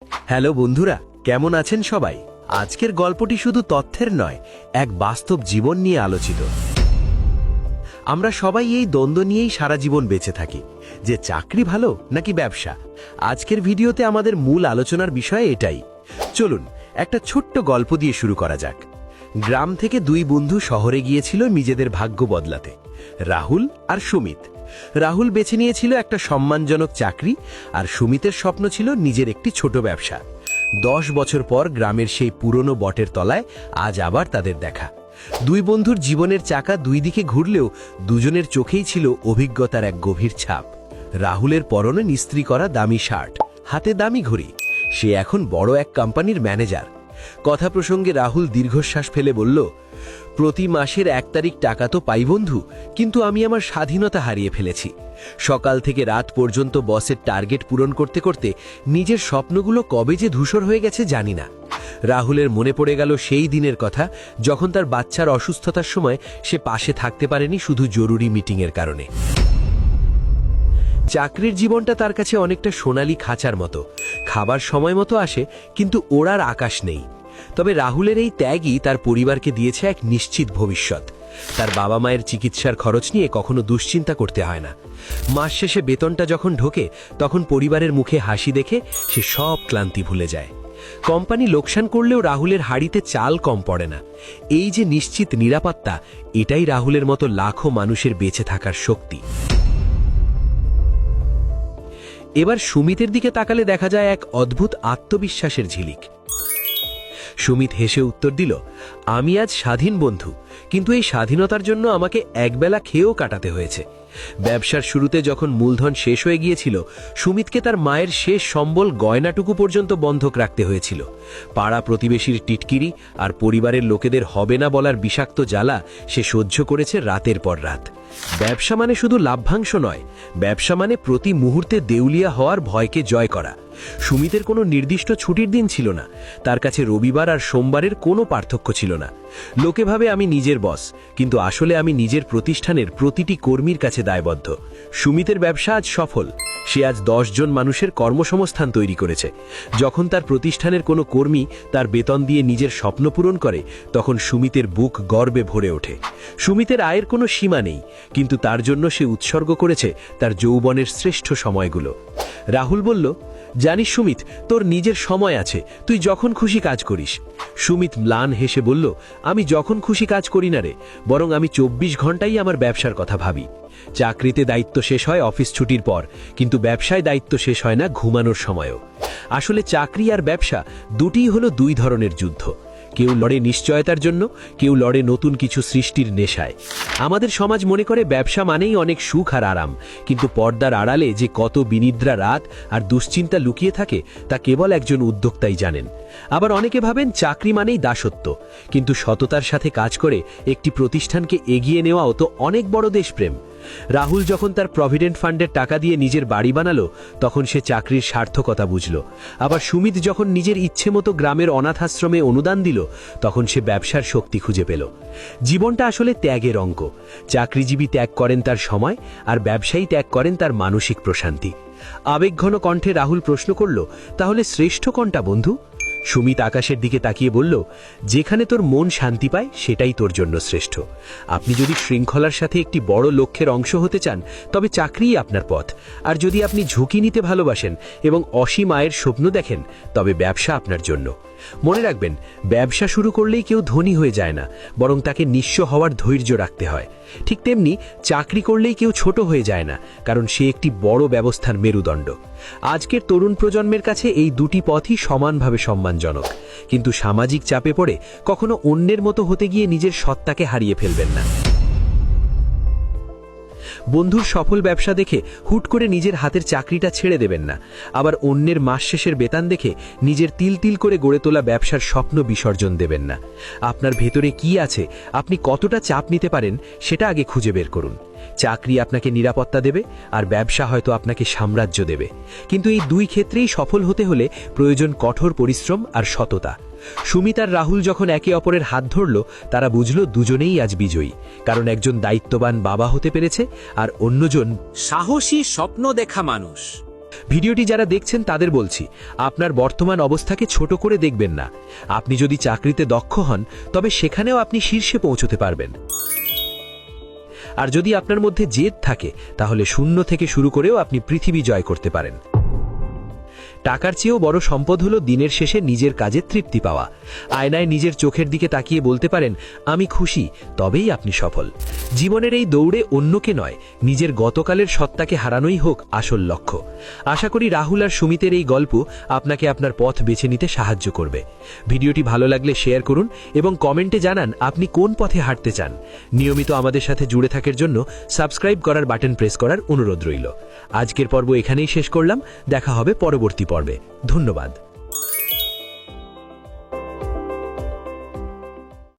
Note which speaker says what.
Speaker 1: Hello বন্ধুরা, কেমন আছেন সবাই? আজকের গল্পটি শুধু তথ্যের নয়, এক বাস্তব জীবন নিয়ে আলোচিত। আমরা সবাই এই দ্বন্দ্ব নিয়েই সারা জীবন বেঁচে থাকি, যে চাকরি ভালো নাকি ব্যবসা। আজকের ভিডিওতে আমাদের মূল আলোচনার বিষয় এটাই। চলুন একটা ছোট্ট গল্প দিয়ে শুরু করা যাক। গ্রাম থেকে দুই বন্ধু শহরে গিয়েছিল নিজেদের ভাগ্য বদলাতে, রাহুল আর সুমিত। রাহুল বেছে নিয়েছিল একটা সম্মানজনক চাকরি, আর সুমিতের স্বপ্ন ছিল নিজের একটি ছোট ব্যবসা। 10 বছর পর গ্রামের সেই পুরনো বটের তলায় আজ আবার তাদের দেখা। দুই বন্ধুর জীবনের চাকা দুই দিকে ঘুরলেও দুজনের চোখেই ছিল অভিজ্ঞতার এক গভীর ছাপ। রাহুলের পরনে ইস্ত্রি করা দামি শার্ট, হাতে দামি ঘড়ি। সে এখন বড় এক কোম্পানির ম্যানেজার। কথা প্রসঙ্গে রাহুল দীর্ঘশ্বাস ফেলে বলল, প্রতি মাসের 1 তারিখ টাকা তো পাই বন্ধু, কিন্তু আমি আমার স্বাধীনতা হারিয়ে ফেলেছি। সকাল থেকে রাত পর্যন্ত বসের টার্গেট পূরণ করতে করতে নিজের স্বপ্নগুলো কবে যে ধূসর হয়ে গেছে জানি না। রাহুলের মনে পড়ে গেল সেই দিনের কথা, যখন তার বাচ্চার অসুস্থতার সময় সে পাশে থাকতে পারেনি শুধু জরুরি মিটিংয়ের কারণে। চাকরির জীবনটা তার কাছে অনেকটা সোনালী খাঁচার মতো। খাবার সময় মতো আসে, কিন্তু ওড়ার আকাশ নেই। তবে রাহুলের এই ত্যাগই তার পরিবারকে দিয়েছে এক নিশ্চিত ভবিষ্যৎ। তার বাবা মায়ের চিকিৎসার খরচ নিয়ে কখনো দুশ্চিন্তা করতে হয় না। মাস শেষে বেতনটা যখন ঢোকে, তখন পরিবারের মুখে হাসি দেখে সে সব ক্লান্তি ভুলে যায়। কোম্পানি লোকসান করলেও রাহুলের হাড়িতে চাল কম পড়ে না। এই যে নিশ্চিত নিরাপত্তা, এটাই রাহুলের মতো লাখো মানুষের বেঁচে থাকার শক্তি। এবার সুমিতের দিকে তাকালে দেখা যায় এক অদ্ভুত আত্মবিশ্বাসের ঝিলিক। সুমিত হেসে উত্তর দিল, আমি আজ স্বাধীন বন্ধু, কিন্তু এই স্বাধীনতার জন্য আমাকে একবেলা খেয়েও কাটাতে হয়েছে। ব্যবসার শুরুতে যখন মূলধন শেষ হয়ে গিয়েছিল, সুমিতকে তার মায়ের শেষ সম্বল গয়নাটুকু পর্যন্ত বন্ধক রাখতে হয়েছিল। পাড়া প্রতিবেশীর টিটকিরি আর পরিবারের লোকেদের হবে না বলার বিষাক্ত জ্বালা সে সহ্য করেছে রাতের পর রাত। ব্যবসা মানে শুধু লাভ্যাংশ নয়, ব্যবসা মানে প্রতি মুহূর্তে দেউলিয়া হওয়ার ভয়কে জয় করা। সুমিতের কোনো নির্দিষ্ট ছুটির দিন ছিল না। তার কাছে রবিবার আর সোমবারের কোনো পার্থক্য ছিল না। লোকে ভাবে আমি নিজের বস, কিন্তু আসলে আমি নিজের প্রতিষ্ঠানের প্রতিটি কর্মীর কাছে দায়বদ্ধ। সুমিতের ব্যবসা আজ সফল। সে আজ 10 জন মানুষের কর্মসংস্থান তৈরি করেছে। যখন তার প্রতিষ্ঠানের কোনো কর্মী তার বেতন দিয়ে নিজের স্বপ্ন পূরণ করে, তখন সুমিতের বুক গর্বে ভরে ওঠে। সুমিতের আয়ের কোনো সীমা নেই, কিন্তু তার জন্য সে উৎসর্গ করেছে তার যৌবনের শ্রেষ্ঠ সময়গুলো। রাহুল বলল, জানিস সুমিত, তোর নিজের সময় আছে, তুই যখন খুশি কাজ করিস। সুমিত ম্লান হেসে বলল, আমি যখন খুশি কাজ করি না রে, বরং আমি 24 ঘন্টাই আমার ব্যবসার কথা ভাবি। চাকরিতে দায়িত্ব শেষ হয় অফিস ছুটির পর, কিন্তু ব্যবসায় দায়িত্ব শেষ হয় না ঘুমানোর সময়ও। আসলে চাকরি আর ব্যবসা দুটিই হলো দুই ধরনের যুদ্ধ। কেউ লড়ে নিশ্চয়তার জন্য, কেউ লড়ে নতুন কিছু সৃষ্টির নেশায়। আমাদের সমাজ মনে করে ব্যবসা মানেই অনেক সুখ আর আরাম, কিন্তু পর্দার আড়ালে যে কত বিনিদ্রা রাত আর দুশ্চিন্তা লুকিয়ে থাকে তা কেবল একজন উদ্যোক্তাই জানেন। আবার অনেকে ভাবেন চাকরি মানেই দাসত্ব, কিন্তু সততার সাথে কাজ করে একটি প্রতিষ্ঠানকে এগিয়ে নেওয়াও তো অনেক বড় দেশপ্রেম। রাহুল যখন তার প্রভিডেন্ট ফান্ডের টাকা দিয়ে নিজের বাড়ি বানালো, তখন সে চাকরির সার্থকতা বুঝল। আবার সুমিত যখন নিজের ইচ্ছে মতো গ্রামের অনাথাশ্রমে অনুদান দিল, তখন সে ব্যবসার শক্তি খুঁজে পেল। জীবনটা আসলে ত্যাগের অঙ্ক। চাকরিজীবী ত্যাগ করেন তার সময়, আর ব্যবসায়ী ত্যাগ করেন তার মানসিক প্রশান্তি। আবেগঘন কণ্ঠে রাহুল প্রশ্ন করল, তাহলে শ্রেষ্ঠ কোনটা বন্ধু? সুমিত আকাশের দিকে তাকিয়ে বলল, যেখানে তোর মন শান্তি পায় সেটাই তোর জন্য শ্রেষ্ঠ। আপনি যদি শৃঙ্খলার সাথে একটি বড় লক্ষ্যের অংশ হতে চান, তবে চাকরিই আপনার পথ। আর যদি আপনি ঝুঁকি নিতে ভালোবাসেন এবং অসীম আয়ের স্বপ্ন দেখেন, তবে ব্যবসা আপনার জন্য। মনে রাখবেন, ব্যবসা শুরু করলেই কেউ ধনী হয়ে যায় না, বরং তাকে নিঃস্ব হওয়ার ধৈর্য রাখতে হয়। ঠিক তেমনি চাকরি করলেই কেউ ছোট হয়ে যায় না, কারণ সে একটি বড় ব্যবস্থার মেরুদণ্ড। আজকের তরুণ প্রজন্মের কাছে এই দুটি পথই সমানভাবে সম্মানজনক, কিন্তু সামাজিক চাপে পড়ে কখনো অন্যের মতো হতে গিয়ে নিজের সত্তাকে হারিয়ে ফেলবেন না। বন্ধুর সফল ব্যবসা দেখে হুট করে নিজের হাতের চাকরিটা ছেড়ে দেবেন না। আবার অন্যের মাস শেষের বেতন দেখে নিজের তিল তিল করে গড়ে তোলা ব্যবসার স্বপ্ন বিসর্জন দেবেন না। আপনার ভেতরে কি আছে, আপনি কতটা চাপ নিতে পারেন, সেটা আগে খুঁজে বের করুন। চাকরি আপনাকে নিরাপত্তা দেবে, আর ব্যবসা হয়তো আপনাকে সাম্রাজ্য দেবে, কিন্তু এই দুই ক্ষেত্রেই সফল হতে হলে প্রয়োজন কঠোর পরিশ্রম আর সততা। সুমিত আর রাহুল যখন একে অপরের হাত ধরল, তারা বুঝল দুজনেই আজ বিজয়ী, কারণ একজন দায়িত্ববান বাবা হতে পেরেছে আর অন্যজন
Speaker 2: সাহসী স্বপ্ন দেখা মানুষ।
Speaker 1: ভিডিওটি যারা দেখছেন তাদের বলছি, আপনার বর্তমান অবস্থাকে ছোট করে দেখবেন না। আপনি যদি চাকরিতে দক্ষ হন তবে সেখানেও আপনি শীর্ষে পৌঁছতে পারবেন। আর যদি আপনার মধ্যে জেদ থাকে তাহলে শূন্য থেকে শুরু করেও আপনি পৃথিবী জয় করতে পারেন। টাকার চেয়েও বড় সম্পদ হলো দিনের শেষে নিজের কাজে তৃপ্তি পাওয়া। আয়নায় নিজের চোখের দিকে তাকিয়ে বলতে পারেন, আমি খুশি, তবেই আপনি সফল। জীবনের এই দৌড়ে অন্যকে নয়, নিজের গতকালের সত্তাকে হারানোই হোক আসল লক্ষ্য। আশা করি রাহুল আর সুমিতের এই গল্প আপনাকে আপনার পথ বেছে নিতে সাহায্য করবে। ভিডিওটি ভালো লাগলে শেয়ার করুন এবং কমেন্টে জানান আপনি কোন পথে হাঁটতে চান। নিয়মিত আমাদের সাথে জুড়ে থাকার জন্য সাবস্ক্রাইব করার বাটন প্রেস করার অনুরোধ রইল। আজকের পর্ব এখানেই শেষ করলাম। দেখা হবে পরবর্তী পর্বে। ধন্যবাদ।